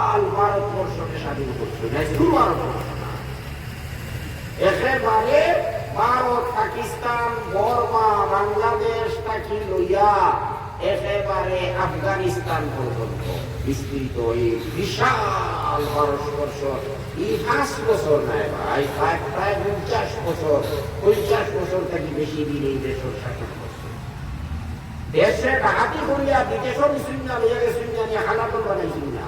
ভারতবর্ষকে স্বাধীন করছে না, শুধু ভারতবর্ষ না, একেবারে ভারত, পাকিস্তান, বর্মা, বাংলাদেশ থাকি লইয়া একেবারে আফগানিস্তান পর্যন্ত বিস্তৃত এই বিশাল ভারতবর্ষ এই 5 বছর নাই ভাই, প্রায় 50 বছর থেকে বেশি দিন এই দেশের শাসন করছে। দেশে ডাকাতি করিয়া বিদেশও নিশ্চিন না, লইয়া গেছেন না, হালাতন বানাইছেন না,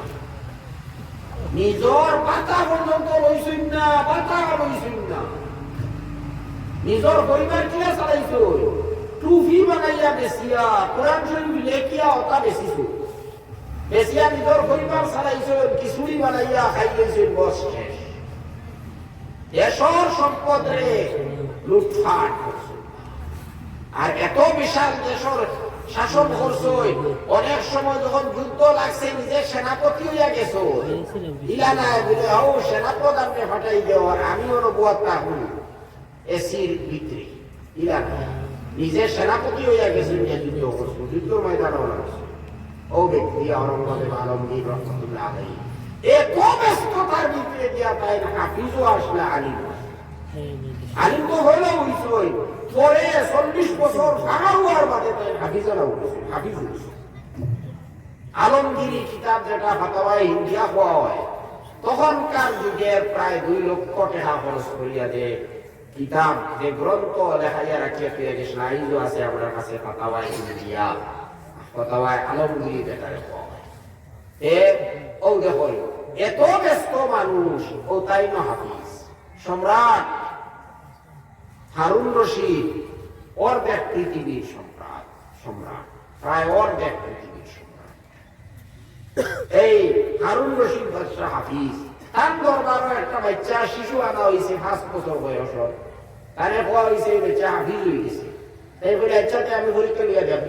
নিজর পাতা পর্যন্ত লইছেন না, পাতা লইছেন না, নিজর পরিবার কিনা চালাইছ, টুফি বানাইয়া বেসিয়া, কোরআন শরীফ লেখিয়া ওটা বেশিছ, বেসিয়া নিজর পরিবার চালাইছ, খিচুড়ি বানাইয়া খাই গেছেন, বস শেষ। দেশর সম্পদ রে লুটফাট করছে, আর এত বিশাল দেশর শাসন করছো, অনেক সময় যখন যুদ্ধ লাগছে নিজের সেনাপতি হইয়া গেছো, ইলা নাই বলে ও সেনাপ্রধানকে ফাটাই দেওয়ার আমি অনুবাদ থাকুন এসির ভিতরে, ইলা নাই নিজের সেনাপতি হইয়া গেছে, যুদ্ধ করছো, যুদ্ধ ময়দানও লাগছে। ও ব্যক্তি আওরঙ্গজেব আলমগীর রহমতুল্লাহ আলাইহি এত ব্যস্ততার ভিতরে দিয়া তাই হাফিজও আসলে আলিম, আলিম তো হইলেও হইছই, পরে 40 বছর ফাঁকা হওয়ার বাদে তাই হাফিজরা উঠেছে, হাফিজ উঠেছে। আলমগীরি কিতাব যেটা ফাতাওয়ায়ে হিন্দিয়া হওয়া হয়, তখনকার যুগের প্রায় 2 লক্ষ টাকা খরচ করিয়া যে কিতাব, যে গ্রন্থ লেখাইয়া রাখিয়া ফিরে গেছেন, আইজও আছে আপনার কাছে ফাতাওয়ায়ে হিন্দিয়া, ফাতাওয়ায়ে আলমগীরি যেটারে হওয়া হয়। ও দেখো এত ব্যস্ত মানুষ, ও তাই না হাফিজ সম্রাট হারুন রশিদ, অর্ধেক পৃথিবীর সম্রাট, প্রায় অর্ধেক পৃথিবীর সম্রাট। এই হারুন রশিদ বাদশাহ হাফিজ, তার দরবারও একটা বাচ্চা শিশু আনা হয়েছে 5 বছর বয়সের, তারে হওয়া হয়েছে এই বাচ্চা হাফিজ হয়ে গেছে। তাই বলে বাচ্চাতে আমি পরীক্ষা লিয়া যাব,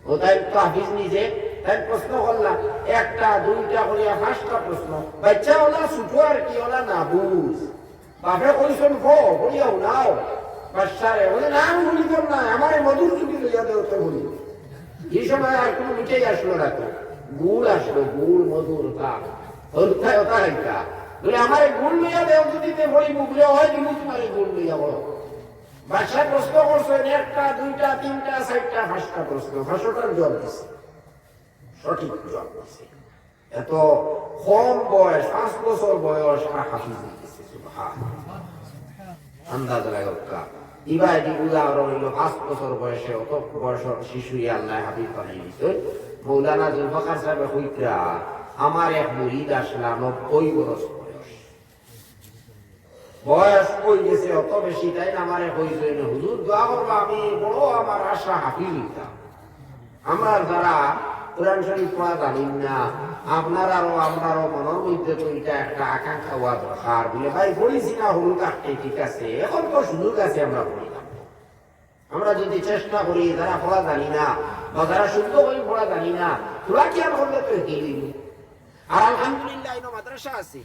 ও তাই তো হাফিজ নিজে, তাই প্রশ্ন করলাম 1টা 2টা করিয়া 5টা প্রশ্ন, বাচ্চা ওলা ছুটো আর কি, ওলা না বুঝ, বাপে কইছেন বলিয়াও নাও বাচ্চারে বলে না আমি বলি তোর না, আমার মধুর চুটি লইয়া দেও তো বলি। এই সময় আর কোনো মিঠাই আসলো না, তো গুড় আসলো, গুড় মধুর হলুদায় ওটা একটা বলে আমার গুড় লইয়া দেও, যদি বলি মুখলে হয় দিবি তোমার গুড় লইয়া বলো। বাচ্চা প্রশ্ন করছেন 1টা 2টা 3টা 4টা 5টা প্রশ্ন, 5টার জবাব দিছে, সঠিক জবাব দিছে। এত কম বয়স, 5 বছর বয়স আর হাফিজ দিতেছে, আন্দাজ লাগা ইবাই উদাহরণ হইল 5 বছর বয়সে অত বয়সের শিশু আল্লাহ হাবিব বানাই দিছে। মৌলানা জুলফাকার সাহেব হইতরা আমার এক মুরিদ আসলা 90 বছর বয়স কই গেছে, অত বেশি তাই না, আমারে কইছে হুজুর দোয়া করবা, আমি বড় আমার আশা হাফিজ হইতাম। আমরা যারা কোরআন শরীফ পড়া জানি না, আপনারাও আমরাও মনের মধ্যে তো এটা একটা আকাঙ্ক্ষা হওয়া দরকার, বলে ভাই পড়েছি না হলুদ আঁকতে, ঠিক আছে এখন তো সুযোগ আছে আমরা পড়িলাম। আমরা যদি চেষ্টা করি, যারা পড়া জানি না বা যারা শুদ্ধ করে পড়া জানি না, তোরা কি আর করলে তো গেলি। আর আলহামদুলিল্লাহ এই মাদ্রাসা আছে,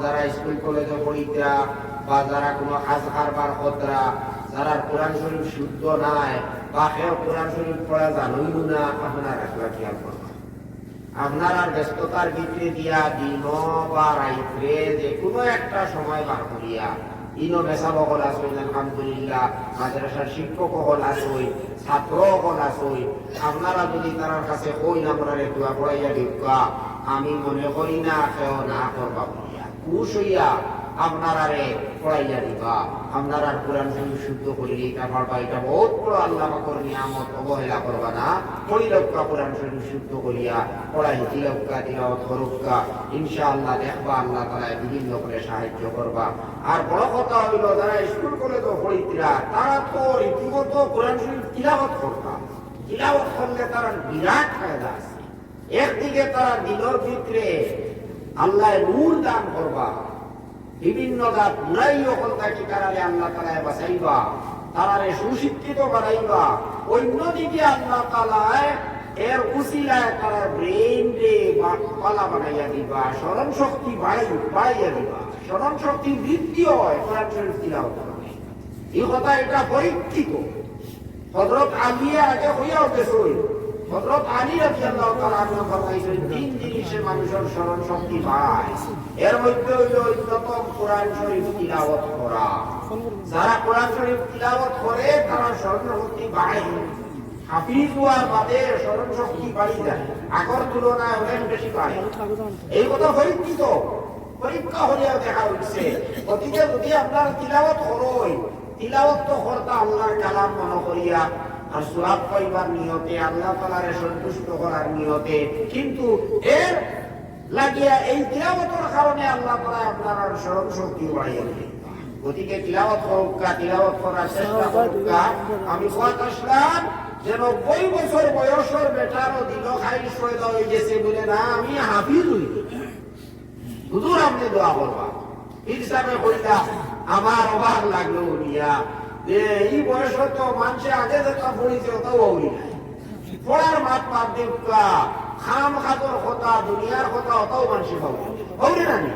যারা স্কুল কলেজে পড়িতরা বা যারা কোনো আজহার বার হতরা, যারা কোরআন শরীফ শুদ্ধ নাই বা কেউ কোরআন শরীফ পড়া জানই না, আপনারা একলা খেয়াল করবেন। আপনারা ব্যস্ততার ভিতরে দিয়া দিন বা রাইতে যে কোনো একটা সময় বার করিয়া, ইনো মেসা বকল আসই, আলহামদুলিল্লাহ মাদ্রাসার শিক্ষক হল আসই, ছাত্র হল আসই, আপনারা যদি তার কাছে কই আমরা দোয়া পড়াইয়া দিবা, আমি মনে করি না কেউ না করবা বলিয়া খুশ হইয়া আপনারা পড়াইয়া দিবা। আপনারা কোরআন শরীফ শুদ্ধ করিলে এটা পারবা, এটা বহুত বড় আল্লাহ পাকের নিয়ামত, অবহেলা করবা না। পড়িলক্কা কোরআন শরীফ শুদ্ধ করিয়া পড়াই তিলক্কা তিলাওয়াত করুক্কা, ইনশাআল্লাহ দেখবা আল্লাহ তাআলা বিভিন্ন করে সাহায্য করবা। আর বড় কথা হইল, যারা স্কুল কলেজে পড়িতরা তারা তো রীতিমত কোরআন শরীফ তিলাওয়াত করবা, তিলাওয়াত করলে তারা বিরাট ফায়দা আছে। একদিকে তারা দিনের ভিতরে আল্লাহ নূর দান করবা, বিভিন্ন দাঁত বুড়াই ওখান থাকি তারারে আল্লাহ তাআলা বাঁচাইবা, তারারে সুশিক্ষিত বানাইবা। অন্যদিকে আল্লাহ তাআলা এর উসিলায় তারা ব্রেন রে পালা বানাইয়া দিবা, স্মরণ শক্তি বাড়াইয়া দিবা, স্মরণ শক্তি বৃদ্ধি হয় কোরআন শরীফ তিলাওয়াত করলে। এই কথা এটা পরীক্ষিত। হযরত আলী আগে হইয়া গেছিল, হযরত আলী রাদিয়াল্লাহু তাআলা আনহু ফরমাইছেন, তিন জিনিসে মানুষের স্মরণ শক্তি বাড়ায়। এর মধ্যে হইল অন্যতম কোরআন শরীফ তিলাওয়াত করা। যারা কোরআন শরীফ তিলাওয়াত করে তারা স্মরণ শক্তি বাড়ে। হাফিজ হওয়ার বাদে স্মরণ শক্তি বাড়ি যায়, আগের তুলনায় অনেক বেশি বাড়ে। এই কথা পরীক্ষিত, পরীক্ষা হলেও দেখা হচ্ছে। অতীতে যদি আপনার তিলাওয়াত করই, তিলাওয়াত তো করতা আল্লাহর কালাম মনে করিয়া আর সওয়াব পাইবার নিয়তে, আল্লাহ তাআলারে সন্তুষ্ট করার নিয়তে, কিন্তু এর লাগিয়া এই তিলাওয়াতের কারণে আল্লাহ তাআলা আপনার স্মরণ শক্তি বাড়িয়ে দেয়। গতিকে তিলাওয়াত করুকা, তিলাওয়াত করার চেষ্টা করুকা। আমি কথা আসলাম যে 90 বছর বয়সের বেটারও দিল খাই সয়দা হয়ে গেছে বলে না আমি হাফিজ হই, হুজুর আপনি দোয়া করবা। পীর সাহেব কইলা আমার অবাক লাগলো উনিয়া যে এই বয়স তো মানুষে আগে যেটা পড়িছে ওটাও হই নাই, পড়ার মাত পাত দেখা খাম খাতর কথা দুনিয়ার কথা ওটাও মানুষে পাবো হৌরে না নি।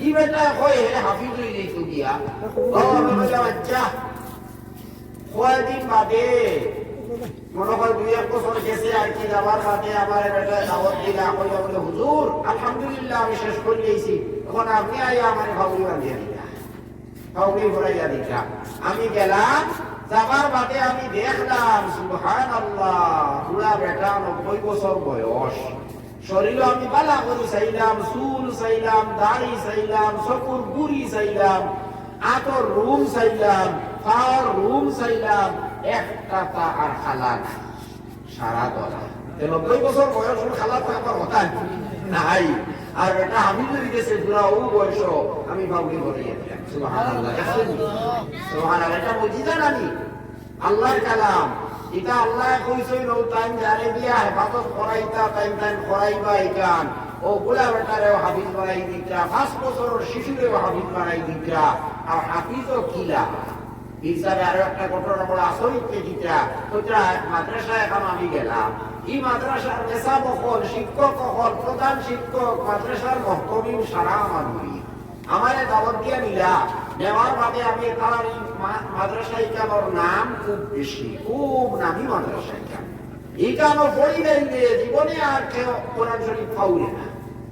ই বেটা কয় হে হাফিজ হয়ে যাইত গিয়া। আমি বললাম আচ্ছা, কয়েকদিন বাদে মনে হয় 2-1 বছর গেছে আর কি, যাবার বাদে আমার বেটা দাওয়াত দিলা, কইয়া বলে হুজুর আলহামদুলিল্লাহ আমি শেষ করে দিয়েছি, এখন আপনি আইয়া আমার ভাবলি বাঁধিয়ে দিলা, ভাবলি ভরাইয়া দিলা। আমি গেলাম, যাবার বাদে আমি দেখলাম সুবহানাল্লাহ, পুরা বেটা 90 বছর বয়স। শরীরে আমি বালা করে চাইলাম, চুল চাইলাম, দাড়ি চাইলাম, চকুর গুড়ি চাইলাম, আতর রুম চাইলাম, পাওয়ার রুম চাইলাম, একটা তা আর খালা নাই, সারা দলা। 90 বছর বয়স খালা থাকার কথা নাই। আর এটা আমি যদি গেছে পুরা ও বয়স আমি ভাবলি বলিয়ে দিলাম। সুবহানাল্লাহ, সুবহানাল্লাহ, এটা মুজিজা নানি আল্লাহর কালাম। এটা আল্লাহ কইছে নও টাইম জানে দিয়া হেফাজত করাইতা, টাইম টাইম করাইবা। এখান ও বুলা বেটারেও হাফিজ বানাই দিতা, 5 বছরের শিশুরেও হাফিজ বানাই দিতা। আর হাফিজও কিলা হিসাবে আরো একটা ঘটনা বড় আচরিত দিতা। ওইটা মাদ্রাসায় এখন আমি গেলাম, এই মাদ্রাসার নেশাব হল, শিক্ষক হল, প্রধান শিক্ষক, মাদ্রাসার মহতমিম সারা আমার মুড়ি আমার দাওয়াত দিয়া নিলা। নেওয়ার বাদে আমি তার মাদ্রাসায় কেমন নাম খুব বেশি, খুব নামি মাদ্রাসায় কেন এই কেন পড়ি নাই জীবনে আর কেউ কোরআন শরীফ পাউলে না।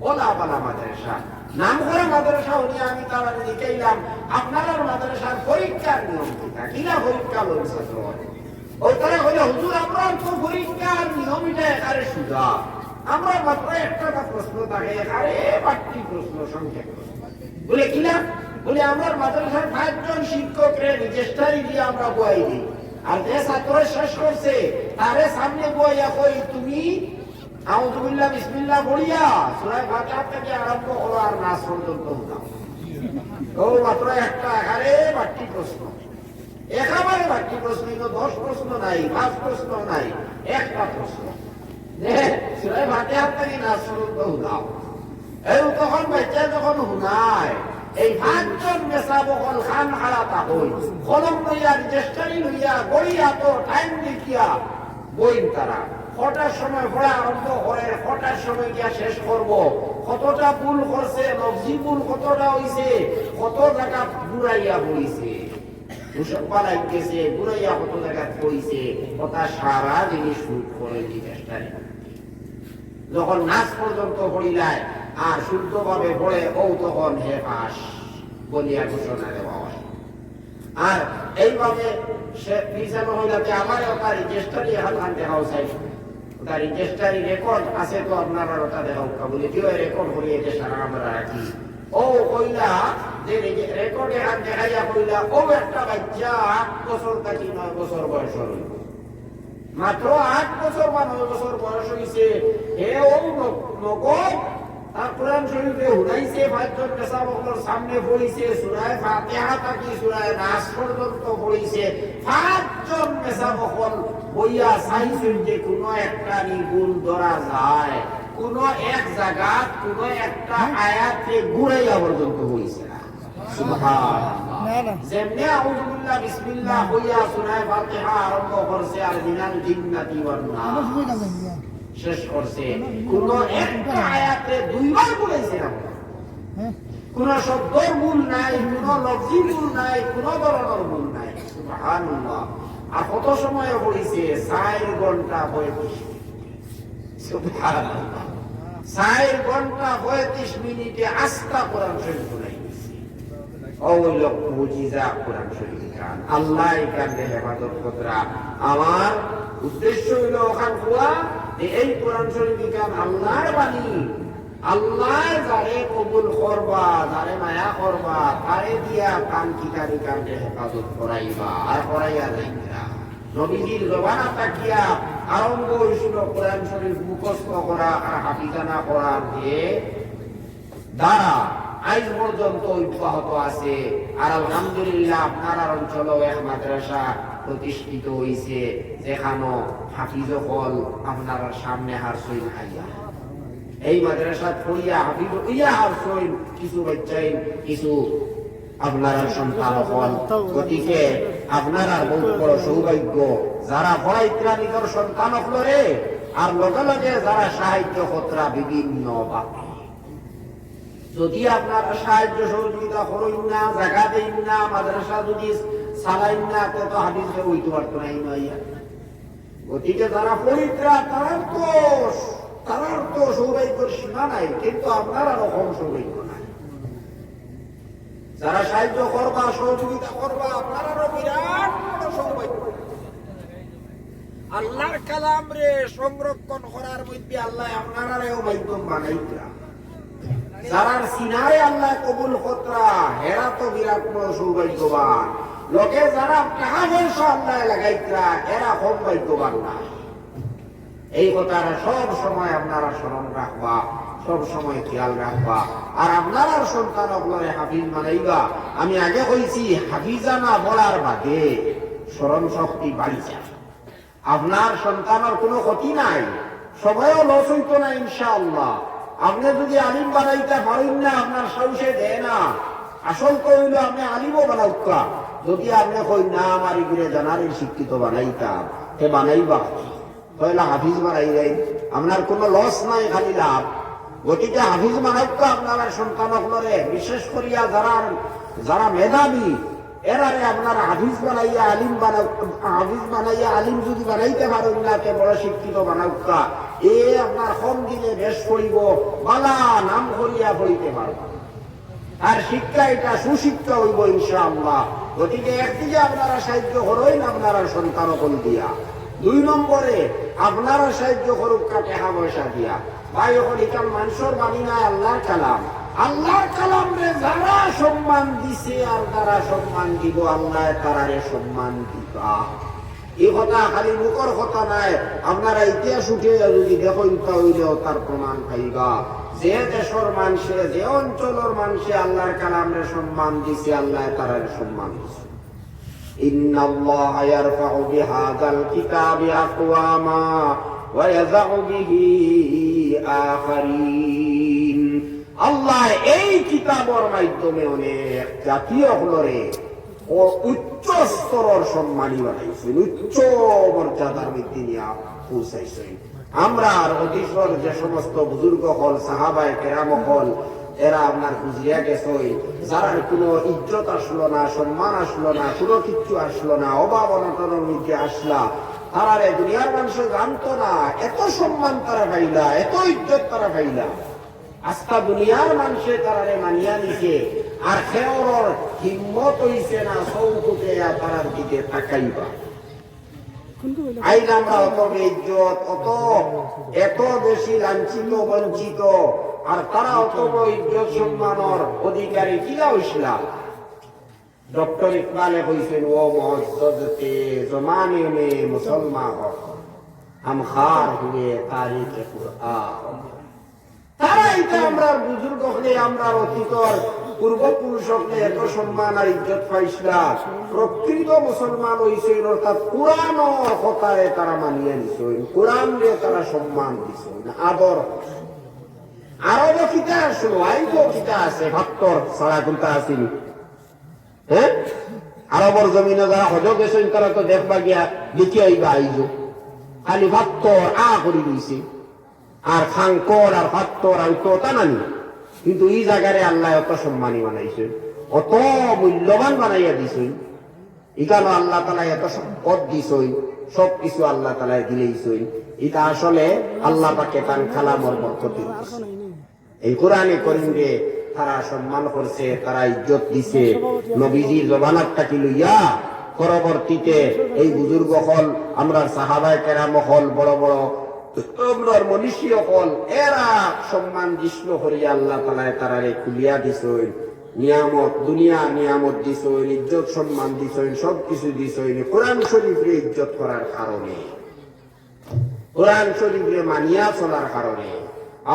ওলা পালা মাদ্রাসা, নাম করা মাদ্রাসা উনি আমি তারা লিখাইলাম। আপনার মাদ্রাসার পরীক্ষার নিয়ম কিনা পরীক্ষা লইছে তো ওই তারা হইলে হুজুর আমরা তো পরীক্ষার নিয়ম এটা একারে সুজা, আমরা মাত্র একটা প্রশ্ন থাকে একারে বাড়তি প্রশ্ন সংক্ষেপ বলে কিনা বলে আমরা মাদ্রাসার 5 জন শিক্ষকরে রেজিস্ট্রারি দিয়ে আমরা বই দিই। আর যে ছাত্র শেষ করছে তারে সামনে বইয়া কই তুমি আউযুবিল্লাহ বিসমিল্লাহ বলিয়া সূরা ফাতিহা থেকে আরম্ভ করো আর নাস পর্যন্ত দাও। ও মাত্র একটা একারে বাড়তি প্রশ্ন, একেবারে বাড়তি প্রশ্ন, 10 প্রশ্ন নাই, 5 প্রশ্ন নাই, একটা প্রশ্ন সূরা ফাতিহা থেকে নাস পর্যন্ত দাও। এই তখন বাচ্চা যখন হুনায় এই 5 জন মেসাবকল খান হারাতা হই কলম লইয়া রেজিস্ট্রারি লইয়া গড়িয়া তো টাইম দেখিয়া বইন তারা কটার সময় পড়া আরম্ভ করে, কটার সময় গিয়া শেষ করব, কতটা ভুল করছে, লফজি ভুল কতটা হইছে, কত জায়গা ঘুরাইয়া বইছে, মুসলমান গেছে ঘুরাইয়া কত জায়গা পড়িছে, কথা সারা জিনিস শুট করে রেজিস্ট্রারি। যখন নাচ পর্যন্ত পড়িলায় আর শুদ্ধভাবে পড়ে ও তখন হে পাস বলিয়া ঘোষণা দেওয়া হয়। আর এইভাবে সে ভিসা মহিলাতে আমার ওটা রেজিস্ট্রারি হাত দেখাও চাই, ওটা রেজিস্ট্রারি রেকর্ড আছে তো আপনারা ওটা দেখাও বলে দিও, রেকর্ড করিয়ে যে সারা আমরা রাখি। ও কইলা যে রেকর্ডে হাত দেখাইয়া কইলা ও একটা বাচ্চা 8 বছর থেকে 9 বছর বয়স হল, মাত্র 8 বছর বা 9 বছর বয়স হয়েছে। হে ও নগদ আর কোরআন শরীফে হুনাইছে, 5 জন মেসাবকর সামনে পড়িছে, সূরা ফাতিহা থেকে সূরা নাস পর্যন্ত পড়িছে। 5 জন মেসাবকর বইয়া চাইছেন যে কোন একটা ভুল ধরা যায়, কোন এক জায়গা কোন একটা আয়াতে ঘুরাইয়া পর্যন্ত হইছে না। সুবহানাল্লাহ, যেমনি আউযুবিল্লাহ বিসমিল্লাহ হইয়া সূরা ফাতিহা আরম্ভ করছে আর মিনাল জিন্নাতি ওয়ান নাস শেষ করছে, কোন একটা আয়াতে 2 বার বলেছে না, কোন শব্দর মূল নাই, কোন লফজি মূল নাই, কোন ধরনের মূল নাই। সুবহানাল্লাহ। আর কত সময় পড়িছে? 4 ঘন্টা 35 মিনিট। সুবহানাল্লাহ। 4 ঘন্টা 35 মিনিটে আস্থা কোরআন শরীফ পড়াই দিছে। ওই লোক মুজিজা কোরআন শরীফ গান আল্লাহ কান্দে হেফাজত কতরা। আমার উদ্দেশ্য হইল ওখান কোয়া যে এই কোরআন শরীফ গান আল্লাহর বাণী, আল্লাহ যারে কবুল করবা, যারে মায়া করবা, তারে দিয়া কান কিতারি কান্দে হেফাজত করাইবা আর করাইয়া যাইবা। নবীজির জবানা তাকিয়া আরম্ভ হয়েছিল কোরআন শরীফ মুখস্থ করা আর হাফিজানা করার যে দ্বারা আজ পর্যন্ত অব্যাহত আছে। আর আলহামদুলিল্লাহ আপনার অঞ্চলেও এক মাদ্রাসা প্রতিষ্ঠিত হয়েছে, যেখানে হাফিজ হল আপনার সামনে হারসইন খাইয়া এই মাদ্রাসা পড়িয়া হাফিজ ইয়া হারসইন কিছু বাচ্চাই কিছু আপনার সন্তান হল। গতিকে আপনার বহুত বড় সৌভাগ্য যারা পড়াইত্রা নিজের সন্তান হলরে, আর লগে লগে যারা সাহায্য কতরা বিভিন্ন বাকি। যদি আপনারা সাহায্য সহযোগিতা করেন না, জায়গা দেন না, মাদ্রাসা যদি চালাইন না, তো হাদিসে হইতে পারতো না। গতিকে যারা পরিত্রা তারার তো সৌভাগ্যের সীমা নাই, কিন্তু আপনারা রকম সৌভাগ্য নাই। যারা সাহায্য করবা, সহযোগিতা করবা, আপনারাও বিরাট বড় সৌভাগ্য। আল্লাহর কালাম রে সংরক্ষণ করার মধ্যে আল্লাহ আপনারাও মাধ্যম বানাইতা। যারা সিনারে আল্লাহ কবুল কতরা, এরা তো বিরাট বড় সৌভাগ্যবান। লোকে যারা টাকা পয়সা আল্লাহ লাগাইতরা, এরা কম ভাগ্যবান না। এই কথাটা সব সময় আপনারা স্মরণ রাখবা, সব সময় খেয়াল রাখবা। আর আপনার সন্তান আপনারে হাফিজ বানাইবা। আমি আগে কইছি হাফিজানা বলার বাদে স্মরণ শক্তি বাড়ি যায়। আপনার সন্তানের কোনো ক্ষতি নাই, সবাইও লস হইতো না ইনশাআল্লাহ। আপনি যদি আলিম বানাইতে পারেন না, আপনার সাহসে দেয় না। আসল কইল আপনি আলিমও বানাউকা, যদি আপনি কই না আমার এগুলো জানারের শিক্ষিত বানাইতাম, হে বানাইবা তাহলে হাফিজ বানাই যাই, আপনার কোনো লস নাই, খালি লাভ। গতিকে হাফিজ বানাউকা আপনার সন্তান হলরে, বিশেষ করিয়া যারা মেধাবী এরারে আপনারা হাফিজ বানাইয়া আলিম যদি বানাইতে পারেন না, কে বড় শিক্ষিত বানাউকা, এ আপনার কম দিনে বেশ পড়িব, বালা নাম করিয়া পড়িতে পারব। আর শিক্ষা এটা সুশিক্ষা হইব ইনশাআল্লাহ। গতিকে একদিকে আপনারা সাহায্য করেন আপনারা সন্তান কল দিয়া, 2 নম্বরে আপনারা সাহায্য করুক টাকা পয়সা দিয়া। ভাই এখন এটা মানুষের বাণী নাই, আল্লাহর কালাম। আল্লাহর কালাম রে যারা সম্মান দিছে আর যারা সম্মান দিব, আল্লাহ তারারে সম্মান দিবা। এই কথা খালি মুখর কথা নাই, আপনারা ইতিহাস উঠে যদি দেখেন তাহলেও তার প্রমাণ পাইবা। যে দেশের মানুষে, যে অঞ্চলের মানুষে আল্লাহর কালামরে সম্মান দিছে, আল্লাহ তারারে সম্মান দিছে। ইন্নাল্লাহা ইয়ারফাউ বিহাযাল কিতাবি আকওয়ামা ওয়া ইয়াযউ বিহি আখারিন। আল্লাহ এই কিতাবের মাধ্যমে অনেক জাতীয় হলরে ও উচ্চ স্তরের সম্মানী বানাইছেন, উচ্চ মর্যাদার মধ্যে নিয়ে পৌঁছাইছেন। আমরা আর অতীশ্বর যে সমস্ত বুজুর্গ হল, সাহাবায়ে কেরাম হল, এরা আপনার বুঝিয়া গেছে, যারা কোনো ইজ্জত আসলো না, সম্মান আসলো না, কোনো কিচ্ছু আসলো না, অভাব অনটনের মধ্যে আসলা, তারা দুনিয়ার মানুষ জানতো না, এত সম্মান তারা পাইলা, এত ইজ্জত তারা পাইলা। আজকা দুনিয়ার মানুষে তারারে মানিয়া নিছে, আর খেওর হিম্মত হইছে না চৌকুটে তারার দিকে তাকাইবা। আইন আমরা অত ইজ্জত, এত বেশি লাঞ্ছিত বঞ্চিত, আর তারা অত ইজ্জত সম্মানের অধিকারী কিলা হইছিলা। ডক্টর ইকবালে কইছেন, ও মুআজ্জাজতে জমানে মে মুসলমান हम खार हुए तारीख कुरआन। তারা এটা আমরা বুজুর্গ হলে, আমরা অতীতর পূর্বপুরুষ হলে এত সম্মান আর ইজ্জত পাইছিলা, প্রকৃত মুসলমান হইছিল, অর্থাৎ কোরআনের কথায় তারা মানিয়ে নিছিল, কোরআন দিয়ে তারা সম্মান দিছিল, আদর। আরব কিতা আসলো, আইব কিতা আছে, ভাত্তর সারা কোনটা আসিল। হ্যাঁ, আরবর জমিনে যারা হজ গেছেন তারা তো দেখবা গিয়া লিখে আইবা আইজ, খালি ভাত্তর আ করি দিয়েছে, আর খাঙ্কর আর ভাত্তর আর তো তা নানি কিন্তু এই জায়গায় আল্লাহ অত সম্মানী বানাইছেন, অত মূল্যবান বানাইয়া দিছেন। এখানে আল্লাহ তালা এত সম্পদ দিছই, সবকিছু আল্লাহ তালায় দিলেইছই। এটা আসলে আল্লাহ পাকে তার কালামর বরকতি। এই কোরআনে করিমে তারা সম্মান করছে, তারা ইজ্জত দিছে। নবীজির জবানাতটা কি লইয়া পরবর্তীতে এই বুজুর্গ হল, আমরা সাহাবায়ে কেরাম হল, বড় বড় আমরার মনীষী হল, এরা সম্মান জিষ্ণু করিয়া আল্লাহ তালায় তারারে খুলিয়া দিছই। নিয়ামত, দুনিয়া নিয়ামত দিছই, ইজ্জত সম্মান দিছই, সবকিছু দিছই কোরআন শরীফে ইজ্জত করার কারণে, কোরআন শরীফে মানিয়া চলার কারণে।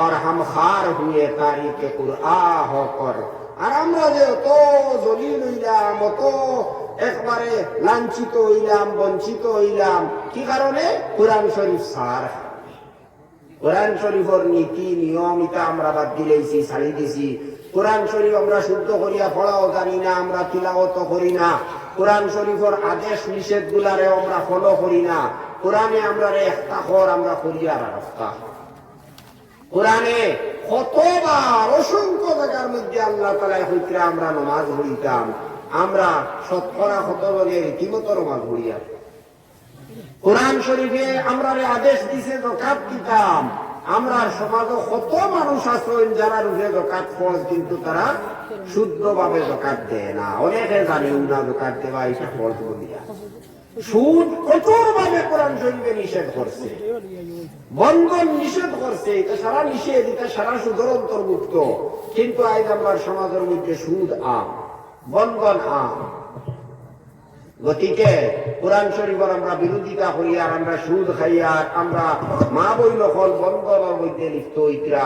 আর হাম খার হুয়ে তারিখে কুরআ হকর। আর আমরা যে অত জলিল হইলাম, অত একবারে লাঞ্ছিত হইলাম, বঞ্চিত হইলাম, কি কারণে? কোরআন শরীফ সার। কোরআন শরীফের নীতি নিয়ম এটা আমরা বাদ দিলেছি, ছাড়ি দিছি। কোরআন শরীফ আমরা শুদ্ধ করিয়া পড়াও জানি না, আমরা তিলাওয়াত করি না। কোরআন শরীফের আদেশ নিষেধ গুলারে আমরা ফলো করি না। কোরআনে আমরা একটা কর আমরা করিয়া রাখতা। কোরআনে কতবার অসংখ্য জায়গার মধ্যে আল্লাহ তাআলা হইতে আমরা নামাজ পড়িতাম, আমরা শতকরা শতভাগে রীতিমতো নামাজ পড়িয়া। কোরআন শরীফে আমরা আদেশ দিছে যাকাত দিতাম। আমরা সমাজে কত মানুষ আছেন যারা রুজে যাকাত ফরজ, কিন্তু তারা শুদ্ধভাবে যাকাত দেয় না। অনেকে জানেও না যাকাত দেওয়া এটা ফরজ বলিয়া। সুদ কঠোর ভাবে কোরআন শরীফে নিষেধ করছে, বন্ধন নিষেধ করছে। এটা সারা নিষেধ, এটা সারা সুদের অন্তর্ভুক্ত। কিন্তু আজ আমার সমাজের মধ্যে সুদ আম, বন্ধন আম। গতিকে কোরআন শরীফের আমরা বিরোধিতা করি, আর আমরা সুদ খাইয়া আমরা মা বই নকল বন্ধনের মধ্যে লিপ্ত হইতা।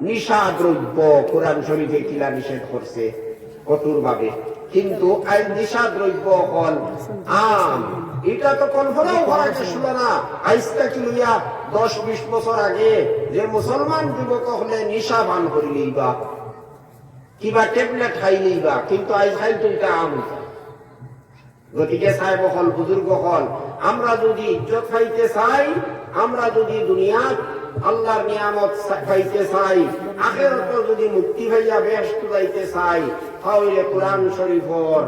নিশা দ্রব্য কোরআন শরীফে কিলা নিষেধ করছে কঠোর ভাবে, কিন্তু আজ নিশা দ্রব্য হল আম। এটা তো কল্পনাও করা ছিল না। আজকে কি লইয়া 10-20 বছর আগে যে মুসলমান যুবক হলে নিশা পান করিলেই বা কিবা ট্যাবলেট খাইলেই বা, কিন্তু আজ খাই তো এটা আম। গতিকে সাহেব হল, বুজুর্গ হল, আমরা যদি ইজ্জত খাইতে চাই, আমরা যদি দুনিয়াত আল্লাহর নিয়ামত পাইতে চাই, আখিরাত যদি মুক্তি হইয়া বেহেশত যাইতে চাই, তাহলে কোরআন শরীফর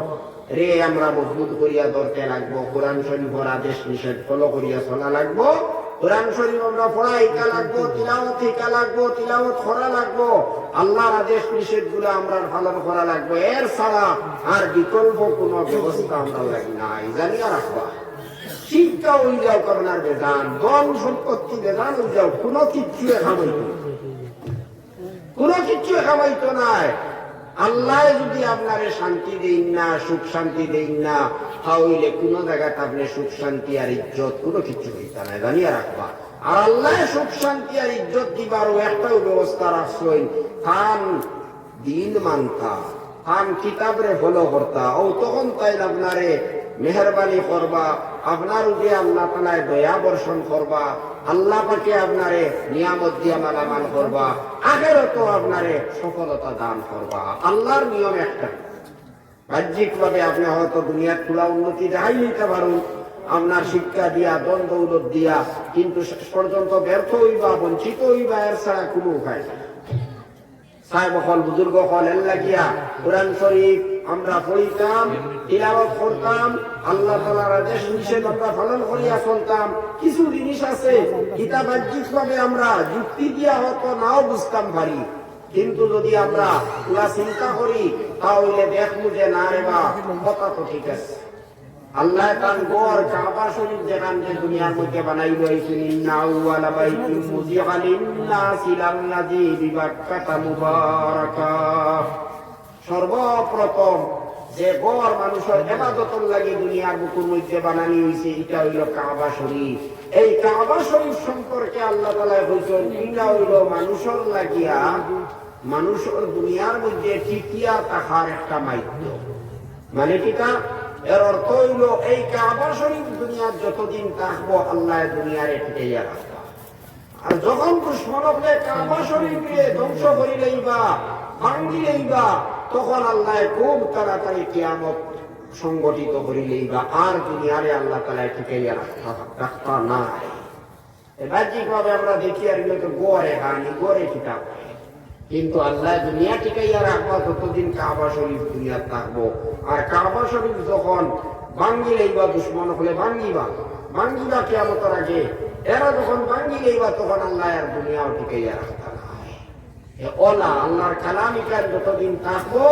রে আমরা মজবুত করিয়া ধরতে লাগবো। কোরআন শরীফর আদেশ নিষেধ ফলো করিয়া চলা লাগবো। কোরআন শরীফ আমরা পড়াইতে লাগবো, তিলাওয়াত হিকা লাগবো, তিলাওয়াত করা লাগবো। আল্লাহর আদেশ নিষেধ গুলো আমরা পালন করা লাগবো। এর ছাড়া আর বিকল্প কোন ব্যবস্থা আমরা লাগি নাই, জানিয়া রাখবা। শিক্ষা হয়ে যাও করোনার বেদান, ধন সম্পত্তি বেদান হয়ে যাও, কোনো কিচ্ছু খামাইতো, কোনো কিচ্ছু খামাইতো নাই। আল্লাহ যদি আপনারে শান্তি দেন না, সুখ শান্তি দেন না, তাহলে কোন জায়গাতে আপনি সুখ শান্তি আর ইজ্জত কোনো কিছু হইতা নাই, জানিয়া রাখবা। আর আল্লাহ সুখ শান্তি আর ইজ্জত দিবারও একটাও ব্যবস্থা রাখছেন, তান দিন মানতা, তান কিতাবরে ফলো করতা। ও তখন তাই আপনারে মেহরবানি করবা, আপনার উপরে আল্লাহ তাআলা দয়া বর্ষণ করবা, আল্লাহ পাকে আপনারে নিয়ামত দিয়া মালামাল করবা, আখিরাতে আপনারে সফলতা দান করবা। আল্লাহর নিয়ম একটা। বাহ্যিক ভাবে আপনি হয়তো দুনিয়ার খোলা উন্নতি দেখাই নিতে পারুন, আপনার শিক্ষা দিয়া, দন দৌলত দিয়া, কিন্তু শেষ পর্যন্ত ব্যর্থ হইবা, বঞ্চিত হইবা, এর ছাড়া কোনো উপায় নাই। সাহেব হল, বুজুর্গ হল, এর লাগিয়া কোরআন শরীফ আমরা পড়িতাম, তিলাওয়াত করতাম, আল্লাহ তাআলার আদেশ নিষেধ আমরা পালন করিয়া চলতাম। কিছু জিনিস আছে এটা বাহ্যিক ভাবে আমরা যুক্তি দিয়া হয়তো নাও বুঝতাম পারি, কিন্তু যদি আমরা পুরা চিন্তা করি তাহলে দেখবো যে না রে বা কথা তো ঠিক আছে। আল্লাহ তার ঘর কাবা শরীফ যেখান যে দুনিয়ার মধ্যে বানাইল, ইন্না আউওয়ালা বাইতিন মুযিআ লিন-নাসি লাল্লাযী বিবাক্কাতা মুবারাকা। সর্বপ্রথম যে ঘর মানুষের ইবাদতের লাগি দুনিয়ার বুকুর মধ্যে বানানি হয়েছে, এটা হইল কাবা শরীফ। এই কাবা শরীফ সম্পর্কে আল্লাহ তাআলা কইছেন, এটা হইল মানুষের লাগিয়া, মানুষের দুনিয়ার মধ্যে টিকিয়া থাকার একটা মাধ্যম। মানে কিটা? এর অর্থ হইল এই কাবা শরীফ দুনিয়ার যতদিন থাকবো আল্লাহ দুনিয়ার টিকাইয়া রাখবা। আর যখন দুশমন হলে কাবা শরীফকে ধ্বংস করিলেই বা ভাঙিলেই বা, তখন আল্লাহ খুব তাড়াতাড়ি কিয়ামত সংগঠিত করিলেই বা, আর দুনিয়ারে আল্লাহ তাআলা টিকাইয়া রাখতা নাই। বাহ্যিক ভাবে আমরা দেখি আর গড়ে গানি, গড়ে কিতাব, কিন্তু আল্লাহ দুনিয়া টিকাইয়া রাখবা ততদিন কাবা শরীফ দুনিয়া থাকবো। আর কাবা শরীফ যখন ভাঙ্গি লইবা, দুশ্মন হলে ভাঙ্গিবা কিয়ামতের আগে, এরা যখন ভাঙ্গি লইবা তখন আল্লাহ আর দুনিয়াও টিকাইয়া রাখতা নাই। ওলা আল্লাহর কালামিকার যতদিন থাকবো,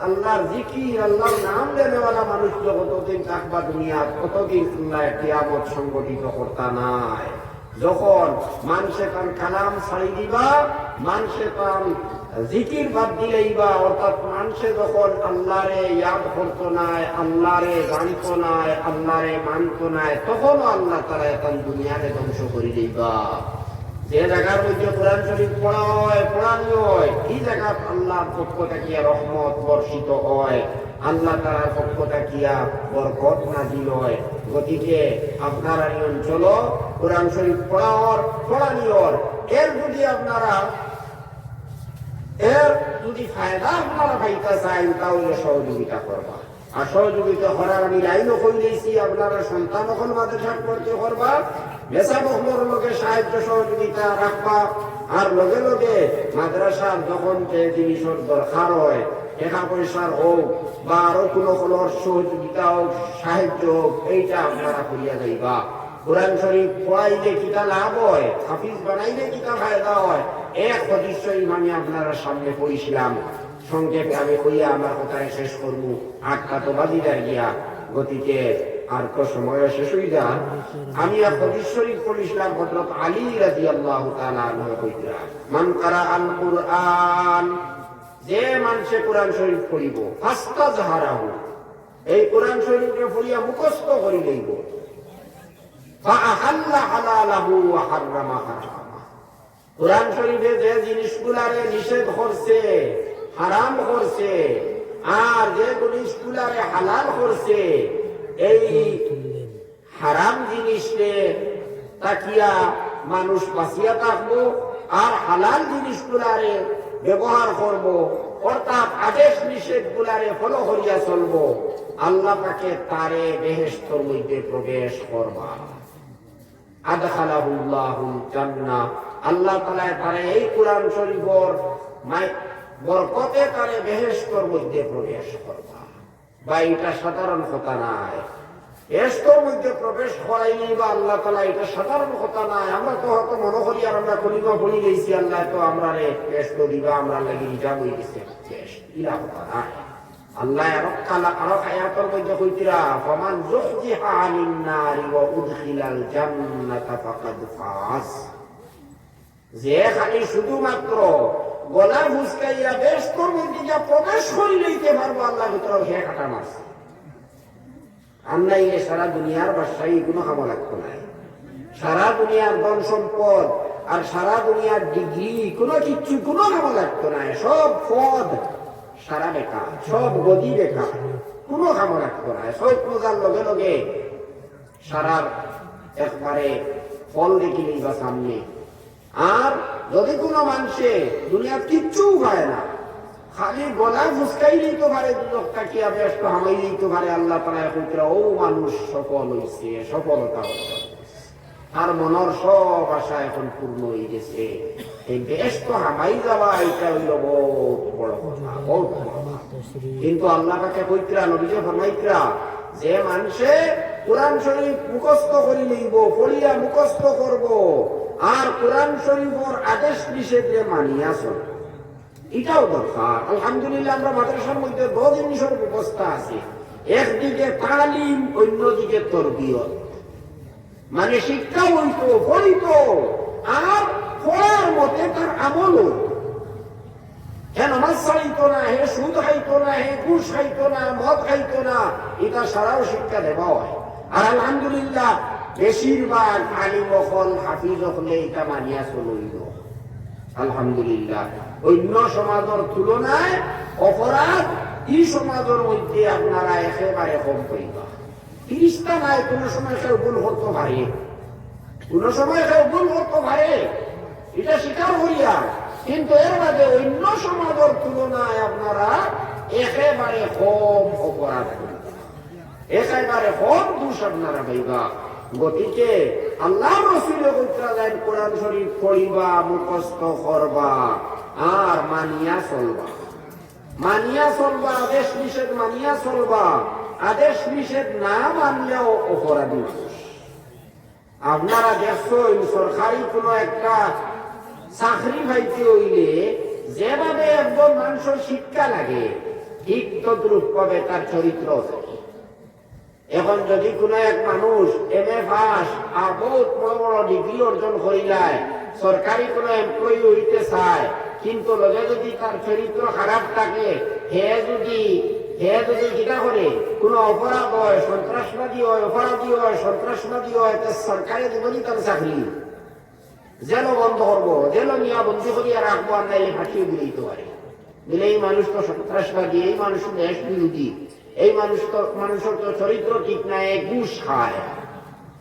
আল্লাহর জিকির, আল্লাহর নাম দেনেওয়ালা মানুষ যতদিন থাকবা দুনিয়া, ততদিন আল্লাহ কিয়ামত সংগঠিত করতা নাই। যখন মানুষে তার কালাম ছাড়ি দিবা, মানুষে তার জিকির বাদ দিলেইবা, অর্থাৎ মানুষে যখন আল্লাহরে ইয়াদ করতো নাই, আল্লাহরে জানিত নাই, আল্লাহরে মানিত নাই, তখনও আল্লাহ তারা এখন দুনিয়ারে ধ্বংস করে দিবা। যে জায়গার মধ্যে কোরআন শরীফ পড়া হয়, পড়ানি হয়, এই জায়গা আল্লাহর পক্ষ থাকিয়া রহমত বর্ষিত হয়, আল্লাহ তাআলার পক্ষ থাকিয়া বরকত নাজিল হয়। গতিকে আপনারা এই অঞ্চল কোরআন শরীফ পড়ানি হয়, এর যদি ফায়দা আপনারা পাইতে চান তাহলে সহযোগিতা করবা। আর সহযোগিতা করার আমি লাইনও করে দিয়েছি, আপনারা সন্তান এখন মাদ্রাসা পড়তে করবা, বেসা বহলোর লোকে সাহায্য সহযোগিতা রাখবা। আর লগে লগে মাদ্রাসার যখন যে জিনিসের দরকার হয়, টাকা পয়সার হোক বা আরো কোনো সহযোগিতা হোক, সাহায্য হোক, এইটা আপনারা করিয়া যাইবা। কোরআন শরীফ পড়াইলে কিতা লাভ হয়, হাফিজ বানাইলে কিতা ফায়দা হয়, এক হদিস আমি আপনারা সামনে পড়িছিলাম। সংক্ষেপে আমি কইয়া আমার কথায় শেষ করবো, 8টা তো বাজি গিয়া। গতিকে আর তো সময় শেষ হয়ে যায়। আমি এক হদিস শরীফ পড়িছিলাম, হযরত আলী রাদিয়াল্লাহু তাআলা আনহু কইরা, মান কারা আল কুরআন, যে মানুষে কোরআন শরীফ পড়িব, ফাস্তাজহারাহু, এই কোরআন শরীফকে পড়িয়া মুখস্থ করি লইব, ফাআহাল্লা হালালাহু ওয়া হারামা হারামা, কোরআন শরীফে যে জিনিসগুলারে নিষেধ করছে, হারাম করছে, আর যে জিনিসগুলারে হালাল করছে, এই হারাম জিনিসে তাকিয়া মানুষ বাঁচিয়া থাকবো, আর হালাল জিনিসগুলারে ব্যবহার করব, অর্থাৎ আদেশ নিষেধ গুলারে ফলো করিয়া চলবো, আল্লাহ পাকে তারে বেহেশতের মধ্যে প্রবেশ করবা। আদখালাহুল্লাহুল জান্নাহ, আল্লাহ তাআলা তারে এই কোরআন শরীফের বরকতে তারে বেহেশতের মধ্যে প্রবেশ করবা। বা এটা সাধারণ কথা নাই, বেহেশতের মধ্যে প্রবেশ করাইনি বা আল্লাহ তাআলা, এটা সাধারণ কথা নাই। আমরা তো হয়তো মনে করি আর আমরা কলিমা বলি গেছি, আল্লাহ তো আমরা বেহেশত দিবা, আমরা লাগি হিজাব হয়ে গেছে, ইলা কথা নাই। আল্লাহ আরো আয়াতের মধ্যে কইতিরা, ফামান যুহজিহা আনিন নারি ওয়া উদখিলাল জান্নাতা ফাকাদ ফাজ, যে খালি শুধুমাত্র গলা মুসকাইয়া বেহেশতের মধ্যে যা প্রবেশ করে লইতে পারবো, আল্লাহ ভিতরে হে কাটা মারছে। আন্নাইলে সারা দুনিয়ার বাদশাহী কোনো কাম লাগতো না, সারা দুনিয়ার ধন সম্পদ আর সারা দুনিয়ার ডিগ্রি কোনো কিচ্ছু কোনো কাম লাগতো না, সব পদ সারা বেকার, সব গদি বেকার, কোনো কাম লাগতো না, সব পূজার লগে লগে সারার একবারে ফল দেখিলেই বা সামনে। আর যদি কোনো মানুষে দুনিয়ার কিচ্ছু পায় না, খালি গলা ফুসকাই দিতে পারে, দুজকটা কি ব্যস্ত হামাই দিতে পারে, আল্লাহ তাআলা কইরা ও মানুষ সফল হইছে, সফলতা অর্জন, আর মনের সব আশা এখন পূর্ণ হয়ে গেছে। এই ব্যস্ত হামাই যাওয়া এটা হইল বহুত বড় কথা, বহুত বড় কথা। কিন্তু আল্লাহ পাকে কইরা, নবীজি ফরমাইতরা, যে মানুষে কোরআন শরীফ মুখস্থ করে লইব, পড়িয়া মুখস্থ করব, আর কোরআন শরীফের আদেশ নিষেধে মানিয়া চলবে, এটাও দরকার। আলহামদুলিল্লাহ আমরা মাদ্রাসার মধ্যে 2 জিনিসের ব্যবস্থা আছে, একদিকে তালিম, অন্যদিকে তরবিয়ত, মানে শিক্ষা হইতো, পড়িতো, আর পড়ার মতে তার আমল হইতো। হে নামাজ ছাড়িতো না, হে সুদ খাইতো না, হে ঘুষ খাইতো না, মদ খাইতো না, এটা সারাও শিক্ষা দেওয়া হয়। আর আলহামদুলিল্লাহ বেশিরভাগ আলিম হল, হাফিজ হলে এটা মানিয়া চলইল, আলহামদুলিল্লাহ। অন্য সমাজের তুলনায় অপরাধ এই সমাজের মধ্যে আপনারা একেবারে কম করিবা। তিরিশটা নাই, কোন সময় কেউ ভুল করতে পারে, কোন সময় কেউ ভুল করতে পারে, এটা স্বীকার করিয়া, কিন্তু এর মাঝে অন্য সমাজের তুলনায় আপনারা একেবারে কম অপরাধ করিবা, একেবারে কম দোষ আপনারা পাইবা। গতিকে আল্লাহ রাসূল কইরা যায়, কোরআন শরীফ পড়িবা, মুখস্থ করবা, আর মানিয়া চলবা। মানিয়া চলবা, আদেশ নিষেধ মানিয়া চলবা। আদেশ নিষেধ না মানলেও অপরাধী। আপনারা দেখছেন সরকারি কোনো একটা চাকরি পাইতে হইলে যেভাবে একজন মানুষের শিক্ষা লাগে ঠিক তদ্রুপ পাবে তার চরিত্র। এখন যদি কোনো এক মানুষ MA পাস আর বহুত বড় বড় ডিগ্রি অর্জন করিলায় সরকারি কোনো এমপ্লয়ি হইতে চায়, কিন্তু লগে যদি তার চরিত্র খারাপ থাকে, হে যদি যেটা করে কোনো অপরাধ হয়, সন্ত্রাসবাদী হয়, অপরাধী হয়, সন্ত্রাসবাদী হয়, সরকারি জীবনই তার চাকরি জেলও বন্ধ করবো, জেলও নিয়ে বন্দি করিয়া রাখবো, আর নাইলে ফাঁসিয়ে দিলেই পারে। দিলে এই মানুষ তো সন্ত্রাসবাদী, এই মানুষ দেশ বিরোধী, এই মানুষের তো চরিত্র ঠিক নাই, ঘুষ খায়।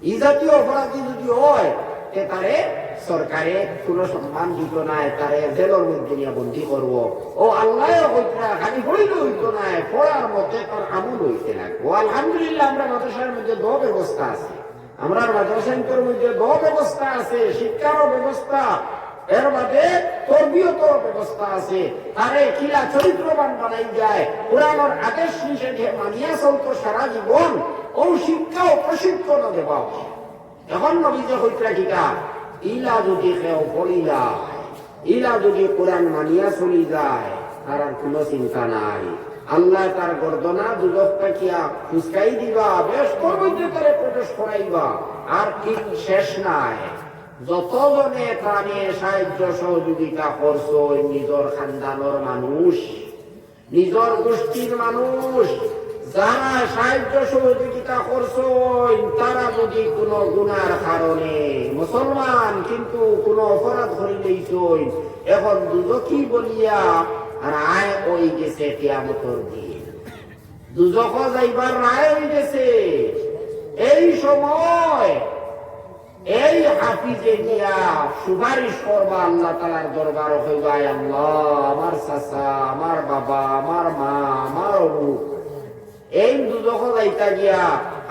এই জাতীয় অপরাধী যদি হয় তারে সরকারে কোনো সম্মান দিত নাই, তারে জেলের মধ্যে নিয়ে বন্দি করবো। ও আল্লাহ খালি হইলে হইতো নাই, পড়ার মধ্যে তার আমল হইতে লাগবো। আলহামদুলিল্লাহ আমরা মাদ্রাসার মধ্যে ব্যবস্থা আছে, আমরা মাদ্রাসার মধ্যে ব্যবস্থা আছে, শিক্ষারও ব্যবস্থা, এর বাদে তরবিয়তর ব্যবস্থা আছে। তারে কিলা চরিত্রবান বানাই যায়, কোরআনের আদেশ নিষেধে মানিয়া চলতো সারা জীবন, ও শিক্ষা ও প্রশিক্ষণ দেওয়া। এখন নবীজে হইতরা কিটা ইলা যদি কেউ পড়ি যায়, ইলা যদি কোরআন মানিয়া চলি যায়, তার আর কোনো চিন্তা নাই। আল্লাহ তার গর্দনা দুজক তাকিয়া ফুসকাই দিবা, বেশ মধ্যে তারে প্রবেশ করাইবা, আর ঠিক শেষ নাই। যতজনে প্রাণে সাহায্য সহযোগিতা করছো, নিজের খানদানোর মানুষ, নিজের গোষ্ঠীর মানুষ, যারা সাহায্য সহযোগিতা করছো, তারা যদি কোনো গুনার কারণে মুসলমান কিন্তু কোনো অপরাধ করিলেইছ, এখন দুজকি বলিয়া রায় হয়ে গেছে কিয়ামতের দিন, দুজক যাইবার রায় হয়ে গেছে। এই সময় এই হাফিজে নিয়া সুপারিশ করবা আল্লাহ তাআলার দরবারে, কইবা আল্লাহ আমার চাচা, আমার বাবা, আমার মা, আমার অমুক, এই দুজক যাইতা গিয়া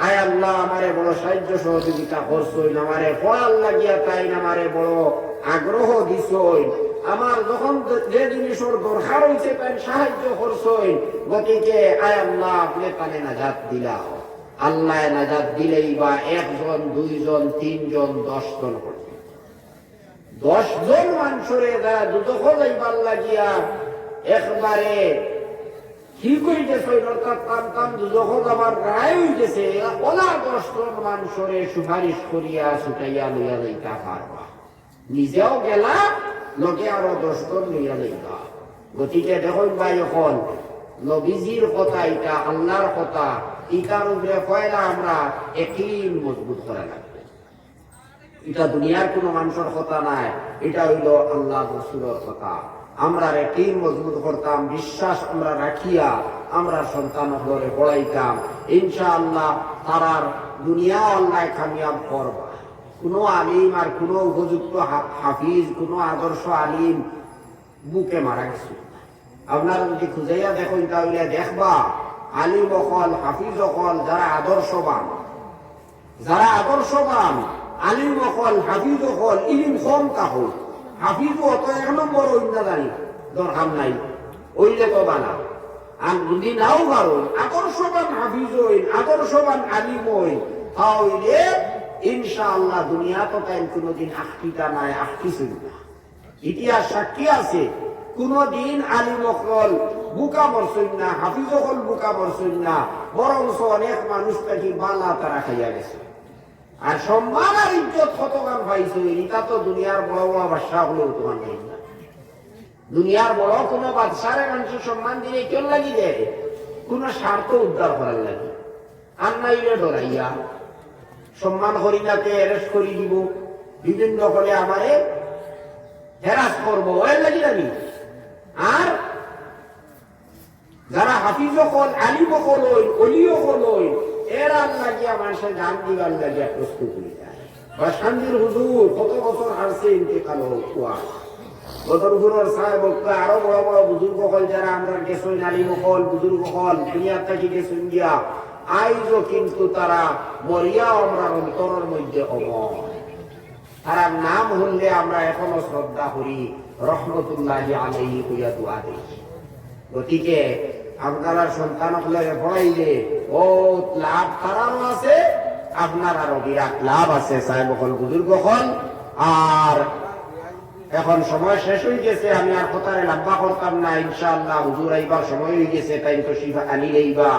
আয় আল্লাহ আমারে বড় সাহায্য সহযোগিতা করছইন, আমারে পড়ার লাগিয়া তাই আমারে বড় আগ্রহ দিছইন, আমার যখন যে জিনিসের দরকার হয়েছে তাই সাহায্য করছইন, গতিকে আয় আল্লাহ আপনি তানে নাজাত দিলা। আল্লাহ নাজাত দিলেই বা একজন, দুইজন, তিনজন, 10 জন করবে। 10 জন মানুষরে যারা দুদক যাইবার লাগিয়া একবারে ঠিক হইতেছে, অর্থাৎ টান দুদক যাবার রায় হইতেছে, ওলা 10 জন মানুষরে সুপারিশ করিয়া ছুটাইয়া লইয়া যাইতা পারবা। নিজেও গেলা, লোকে আরো 10 জন লইয়া যাইবা। গতিকে দেখুন ভাই, এখন নবীজির কথা, এটা আল্লাহর কথা, ইটার উপরে পয়লা আমরা একই মজবুত করা লাগবে। এটা দুনিয়ার কোন মানুষের কথা নাই, এটা হইল আল্লাহ রাসূলের কথা। আমরা একই মজবুত করতাম, বিশ্বাস আমরা রাখিয়া আমরা সন্তান হলে পড়াইতাম, ইনশাআল্লাহ তারার দুনিয়া আল্লাহ কামিয়াব করবা। কোনো আলিম আর কোনো উপযুক্ত হাফিজ, কোনো আদর্শ আলিম বুকে মারা গেছে। আপনারা যদি খুঁজাইয়া দেখো তাহলে দেখবা আলিম অকল, হাফিজ অকল, যারা আদর্শবান, আলিম অকল, হাফিজ অকল, ইলিম কম কাহো, হাফিজ অত 1 নম্বর জানি দরকার নাই, ওইলে তো বানা। আর যদি নাও পারো আদর্শবান হাফিজ হইন, আদর্শবান আলিম হইন, তাহলে ইনশাআল্লাহ দুনিয়া তো তাই কোনোদিন আখটিটা নাই, আখটিছিল না। ইতিহাস সাক্ষী আছে, কোনদিন আলিম অকল বুকা মরছইন না, হাফিজ অকল বুকা মরছইন না, বরং অনেক মানুষ তাকে বালা তারা খাইয়া গেছে। আর সম্মান আর ইজ্জত কতগান পাইছে, এটা তো দুনিয়ার বড় বড় বাদশাহ হলেও তোমার নেই না। দুনিয়ার বড় কোনো বাদশারে মানুষের সম্মান দিলে কেন লাগি দেয়? কোন স্বার্থ উদ্ধার করার লাগে, আর নাইলে ডরাইয়া সম্মান করি না, অ্যারেস্ট করি দিব, বিভিন্ন করে আমারে হেরাস করবো, এর লাগি জানি। আর যারা হাফিজ হল, আলিম হল, অলিও হল, এরা লাগিয়া মানুষের গান দিবার লাগিয়া প্রস্তুত হয়ে যায়। বা শান্তির হুজুর কত বছর হারছে, ইন্তেকাল হওয়া বদরপুরের সাহেব আরো বড় বড় বুজুর্গ হল, যারা আমরা গেছইন, আলিম হল, বুজুর্গ হল, দুনিয়ার থেকে গেছইন গিয়া, আইজও কিন্তু তারা মরিয়া আমরা অন্তরের মধ্যে অমর। আর নাম হলে আমরা এখনো শ্রদ্ধা করি, রহমতুল্লাহি আলাইহি হইয়া দোয়া দেই। গতিকে আপনারা সন্তান পড়াইলে বহুত লাভ তারারও আছে, আপনার আরো বিরাট লাভ আছে সাহেব হল বুজুর্গ হল। আর এখন সময় শেষ হয়ে গেছে, আমি আর কথারে লম্বা করতাম না। ইনশাআল্লাহ হুজুর আইবার সময় হয়ে গেছে, তাই তো শিফা আনিলেই বা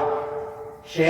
সে